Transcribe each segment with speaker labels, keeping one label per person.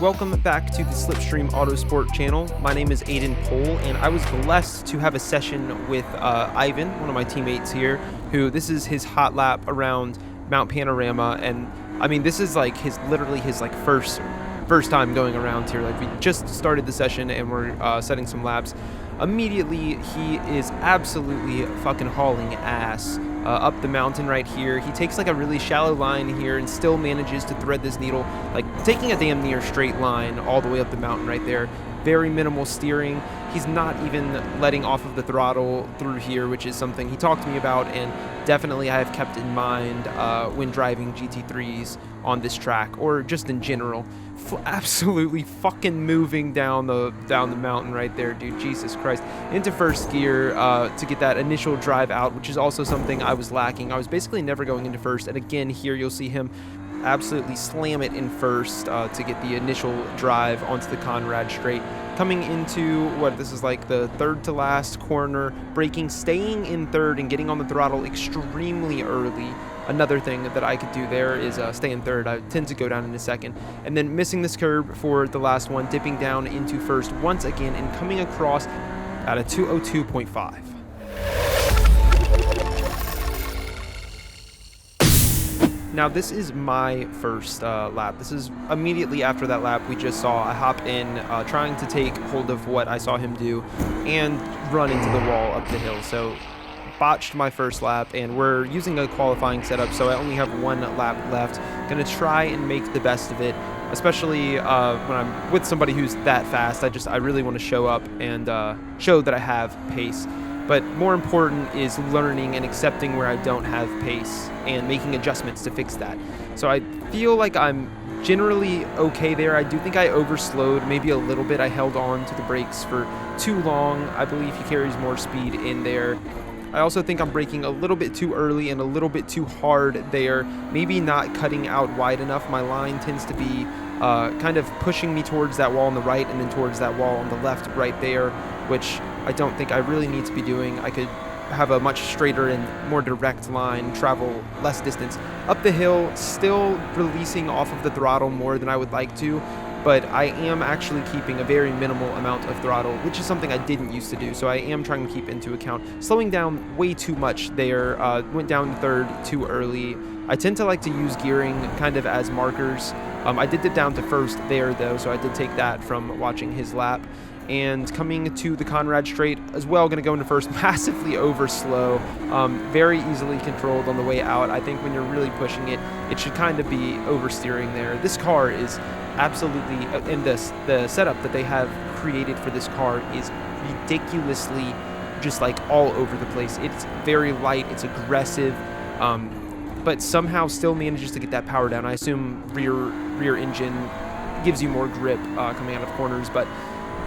Speaker 1: Welcome back to the Slipstream Autosport channel. My name is Aidan and I was blessed to have a session with Ivan, one of my teammates here, who this is his hot lap around Mount Panorama, and I mean this is like literally his first time going around here. Like, we just started the session and we're setting some laps. Immediately, he is absolutely fucking hauling ass up the mountain right here. He takes like a really shallow line here and still manages to thread this needle, like taking a damn near straight line all the way up the mountain right there. Very minimal steering. He's not even letting off of the throttle through here, which is something he talked to me about, and definitely I have kept in mind when driving GT3s on this track, or just in general. Absolutely fucking moving down the mountain right there, dude. Jesus Christ. Into first gear to get that initial drive out, which is also something I was lacking. I was basically never going into first, and again here you'll see him absolutely slam it in first to get the initial drive onto the Conrad straight. Coming into what this is like the third to last corner, braking, staying in third and getting on the throttle extremely early. Another thing that I could do there is stay in third. I tend to go down in a second. And then missing this curb for the last one, dipping down into first once again and coming across at a 202.5. Now this is my first lap. This is immediately after that lap we just saw. I hop in trying to take hold of what I saw him do and run into the wall up the hill. So botched my first lap, and we're using a qualifying setup, so I only have one lap left. Gonna try and make the best of it, especially when I'm with somebody who's that fast. I really want to show up and show that I have pace. But more important is learning and accepting where I don't have pace and making adjustments to fix that. So I feel like I'm generally okay there. I do think I overslowed maybe a little bit. I held on to the brakes for too long. I believe he carries more speed in there. I also think I'm braking a little bit too early and a little bit too hard there. Maybe not cutting out wide enough. My line tends to be kind of pushing me towards that wall on the right and then towards that wall on the left right there, which I don't think I really need to be doing. I could have a much straighter and more direct line, travel less distance. Up the hill, still releasing off of the throttle more than I would like to, but I am actually keeping a very minimal amount of throttle, which is something I didn't used to do, so I am trying to keep into account. Slowing down way too much there, went down to third too early. I tend to like to use gearing kind of as markers. I did dip down to first there though, so I did take that from watching his lap. And coming to the Conrad straight as well, going to go into first, massively over slow, very easily controlled on the way out. I think when you're really pushing it, it should kind of be oversteering there. This car is absolutely, and the setup that they have created for this car is ridiculously just like all over the place. It's very light, it's aggressive, but somehow still manages to get that power down. I assume rear engine gives you more grip coming out of corners, but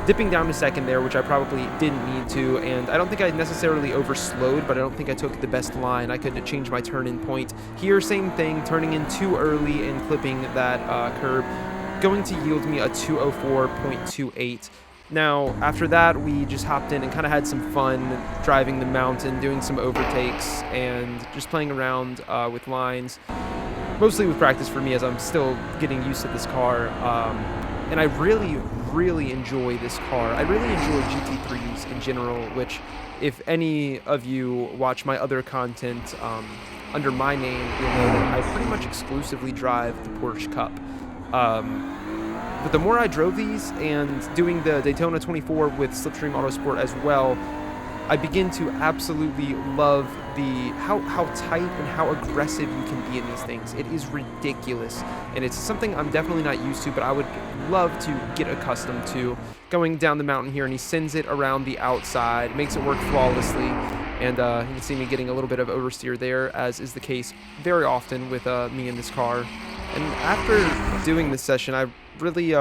Speaker 1: dipping down to second there, which I probably didn't need to, and I don't think I necessarily overslowed, but I don't think I took the best line. I could change my turn-in point. Here, same thing, turning in too early and clipping that curb, going to yield me a 204.28. Now, after that, we just hopped in and kind of had some fun driving the mountain, doing some overtakes, and just playing around with lines, mostly with practice for me as I'm still getting used to this car. And I really enjoy this car. I really enjoy GT3s in general, which if any of you watch my other content under my name, you'll know that I pretty much exclusively drive the Porsche Cup. But the more I drove these and doing the Daytona 24 with Slipstream Autosport as well, I begin to absolutely love how tight and how aggressive you can be in these things. It is ridiculous, and it's something I'm definitely not used to, but I would love to get accustomed to. Going down the mountain here, and he sends it around the outside, makes it work flawlessly, and you can see me getting a little bit of oversteer there, as is the case very often with me in this car. And after doing this session, I really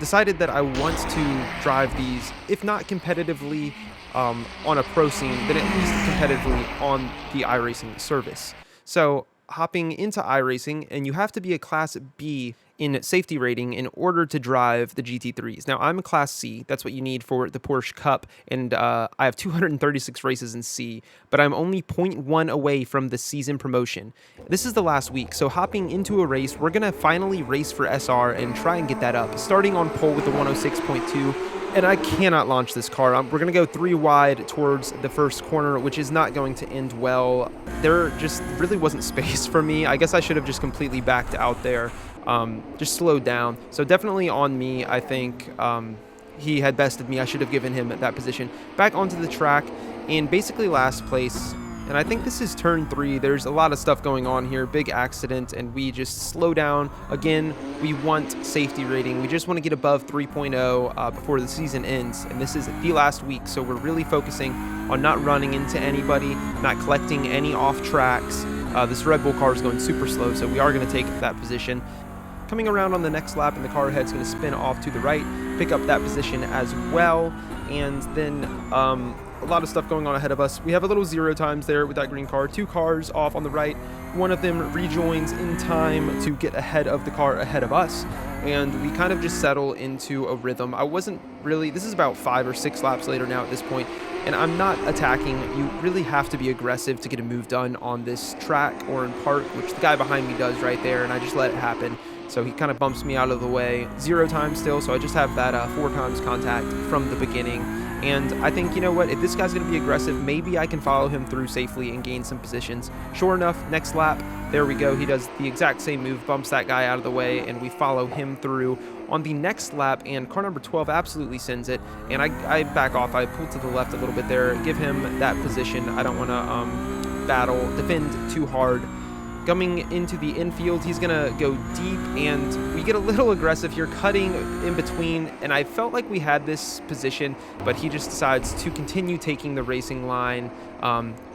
Speaker 1: decided that I want to drive these, if not competitively, on a pro scene, then at least competitively on the iRacing service. So hopping into iRacing, and you have to be a Class B in safety rating in order to drive the GT3s. Now, I'm a Class C. That's what you need for the Porsche Cup, and I have 236 races in C, but I'm only 0.1 away from the season promotion. This is the last week, so hopping into a race, we're going to finally race for SR and try and get that up, starting on pole with the 106.2. And I cannot launch this car. We're going to go 3 wide towards the first corner, which is not going to end well. There just really wasn't space for me. I guess I should have just completely backed out there, just slowed down. So definitely on me, I think he had bested me. I should have given him that position. Back onto the track in basically last place. And I think this is turn 3. There's a lot of stuff going on here. Big accident, and we just slow down. Again, we want safety rating. We just want to get above 3.0 before the season ends. And this is the last week, so we're really focusing on not running into anybody, not collecting any off tracks. This Red Bull car is going super slow, so we are going to take that position. Coming around on the next lap, and the car ahead is going to spin off to the right, pick up that position as well. And then a lot of stuff going on ahead of us. We have a little 0 times there with that green car. 2 cars off on the right. One of them rejoins in time to get ahead of the car ahead of us. And we kind of just settle into a rhythm. I wasn't really, this is about 5 or 6 laps later now at this point, and I'm not attacking. You really have to be aggressive to get a move done on this track or in park, which the guy behind me does right there, and I just let it happen. So he kind of bumps me out of the way. 0 times still, so I just have that 4 times contact from the beginning. And I think, you know what, if this guy's going to be aggressive, maybe I can follow him through safely and gain some positions. Sure enough, next lap, there we go. He does the exact same move, bumps that guy out of the way, and we follow him through on the next lap, and car number 12 absolutely sends it. And I back off. I pull to the left a little bit there, give him that position. I don't want to defend too hard. Coming into the infield, he's going to go deep, and we get a little aggressive here, cutting in between, and I felt like we had this position, but he just decides to continue taking the racing line,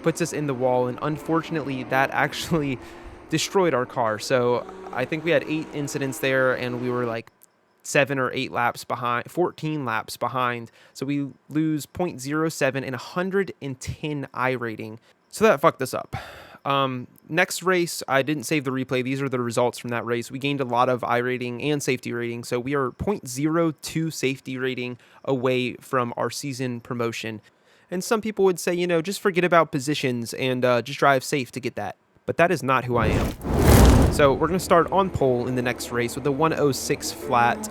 Speaker 1: puts us in the wall, and unfortunately, that actually destroyed our car. So I think we had 8 incidents there, and we were like 7 or 8 laps behind, 14 laps behind, so we lose 0.07 and 110 iRating. So that fucked us up. Next race, I didn't save the replay. These are the results from that race. We gained a lot of iRating and safety rating, so we are 0.02 safety rating away from our season promotion. And some people would say, you know, just forget about positions and just drive safe to get that. But that is not who I am. So we're going to start on pole in the next race with a 106 flat.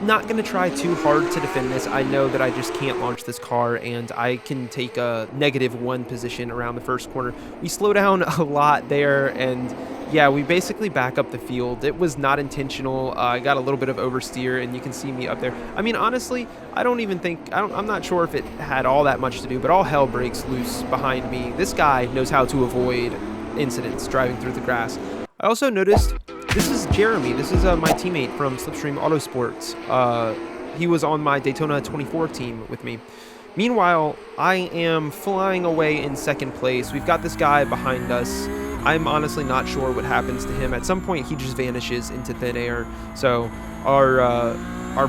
Speaker 1: Not going to try too hard to defend this. I know that I just can't launch this car, and I can take a -1 position around the first corner. We slow down a lot there, and yeah, we basically back up the field. It was not intentional. I got a little bit of oversteer, and you can see me up there. I mean, honestly, I'm not sure if it had all that much to do, but all hell breaks loose behind me. This guy knows how to avoid incidents driving through the grass. I also noticed, this is Jeremy. This is my teammate from Slipstream Autosports. He was on my Daytona 24 team with me. Meanwhile, I am flying away in second place. We've got this guy behind us. I'm honestly not sure what happens to him. At some point, he just vanishes into thin air. So our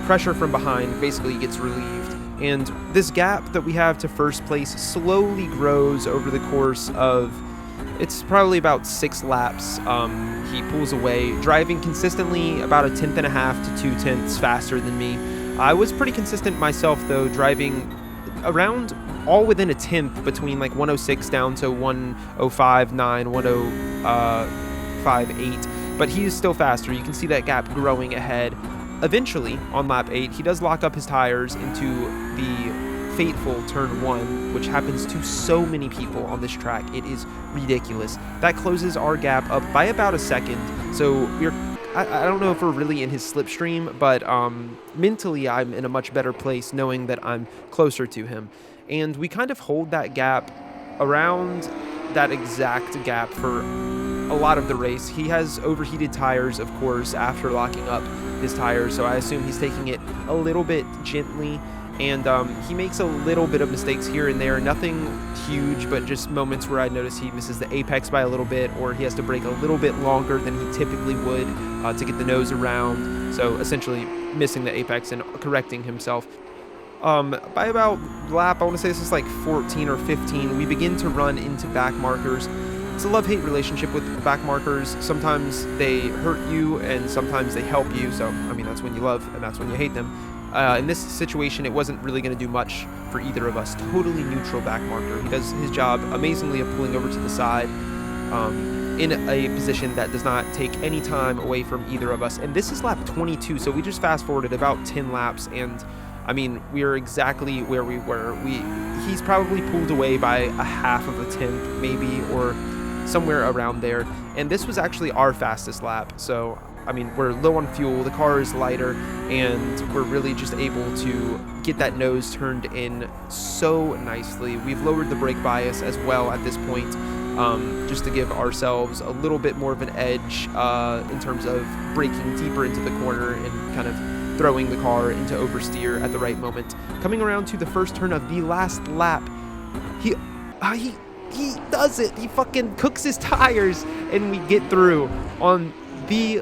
Speaker 1: pressure from behind basically gets relieved. And this gap that we have to first place slowly grows over the course of, it's probably about 6 laps. He pulls away, driving consistently about 1.5 to 2 tenths faster than me. I was pretty consistent myself, though, driving around all within a tenth between like 106 down to 105.9, 105.8. But he is still faster. You can see that gap growing ahead. Eventually, on lap 8, he does lock up his tires into the fateful turn 1, which happens to so many people on this track. It is ridiculous. That closes our gap up by about a second. So I don't know if we're really in his slipstream, but mentally I'm in a much better place knowing that I'm closer to him. And we kind of hold that gap around that exact gap for a lot of the race. He has overheated tires, of course, after locking up his tires, so I assume he's taking it a little bit gently. And he makes a little bit of mistakes here and there, nothing huge, but just moments where I notice he misses the apex by a little bit, or he has to brake a little bit longer than he typically would to get the nose around. So essentially missing the apex and correcting himself. By about lap, I want to say this is like 14 or 15, we begin to run into back markers. it's a love-hate relationship with back markers. Sometimes they hurt you and sometimes they help you. So, I mean, that's when you love and that's when you hate them. In this situation, it wasn't really going to do much for either of us. Totally neutral back marker. He does his job amazingly of pulling over to the side in a position that does not take any time away from either of us. And this is lap 22, so we just fast forwarded about 10 laps, and I mean, we're exactly where we were. He's probably pulled away by a half of a tenth, maybe, or somewhere around there. And this was actually our fastest lap. So, I mean, we're low on fuel, the car is lighter, and we're really just able to get that nose turned in so nicely. We've lowered the brake bias as well at this point, just to give ourselves a little bit more of an edge in terms of braking deeper into the corner and kind of throwing the car into oversteer at the right moment. Coming around to the first turn of the last lap, he does it. He fucking cooks his tires, and we get through on the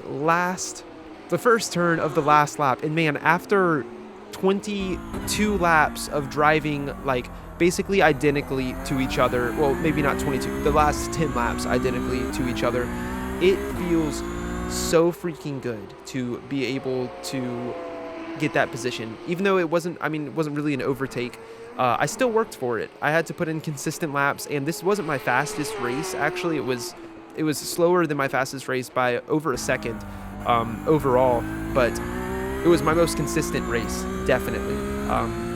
Speaker 1: first turn of the last lap. And man, after 22 laps of driving like basically identically to each other, well, maybe not 22, the last 10 laps identically to each other, it feels so freaking good to be able to get that position. Even though it wasn't really an overtake, I still worked for it. I had to put in consistent laps, and this wasn't my fastest race. Actually, it was slower than my fastest race by over a second overall, but it was my most consistent race, definitely.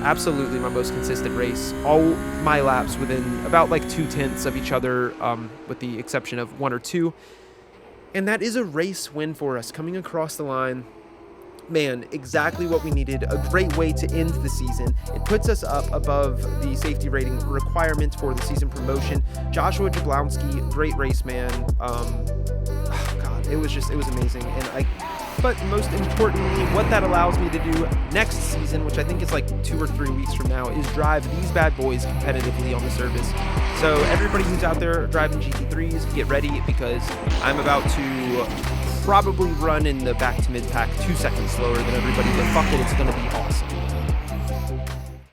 Speaker 1: Absolutely my most consistent race. All my laps within about like 2/10 of each other, with the exception of 1 or 2. And that is a race win for us coming across the line. Man, exactly what we needed. A great way to end the season. It puts us up above the safety rating requirement for the season promotion. Joshua Jablonski, great race, man. God, it was amazing. But most importantly, what that allows me to do next season, which I think is like 2 or 3 weeks from now, is drive these bad boys competitively on the service. So everybody who's out there driving GT3s, get ready, because I'm about to probably run in the back to mid pack 2 seconds slower than everybody, but fuck it, it's going to be awesome.